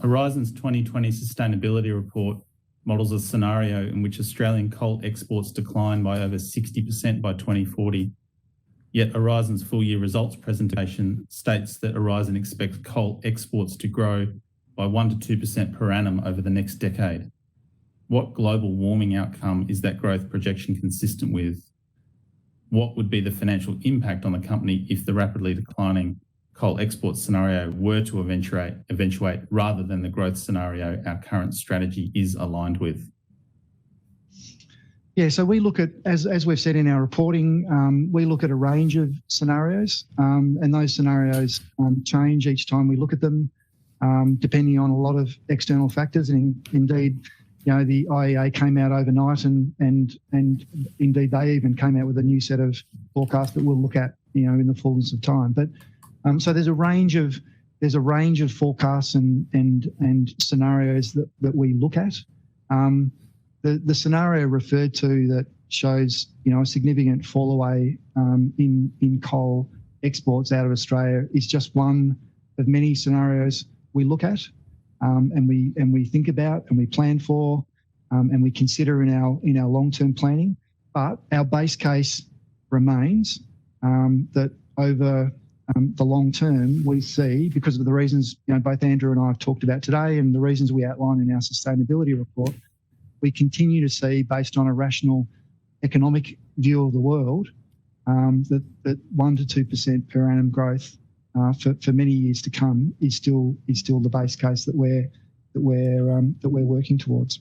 Aurizon's 2020 sustainability report models a scenario in which Australian coal exports decline by over 60% by 2040. Yet Aurizon's full-year results presentation states that Aurizon expects coal exports to grow by 1 to 2% per annum over the next decade. What global warming outcome is that growth projection consistent with? What would be the financial impact on the company if the rapidly declining coal export scenario were to eventuate rather than the growth scenario our current strategy is aligned with? Yeah, so we look at, as we've said in our reporting, we look at a range of scenarios, and those scenarios change each time we look at them, depending on a lot of external factors. And indeed, you know, the IEA came out overnight, and indeed they even came out with a new set of forecasts that we'll look at, you know, in the fullness of time. But so there's a range of forecasts and scenarios that we look at. The scenario referred to that shows, you know, a significant fall away in coal exports out of Australia is just one of many scenarios we look at, and we think about, and we plan for, and we consider in our long-term planning. But our base case remains that over the long term, we see, because of the reasons, you know, both Andrew and I have talked about today, and the reasons we outline in our sustainability report, we continue to see, based on a rational economic view of the world, that 1 to 2% per annum growth for many years to come is still the base case that we're working towards.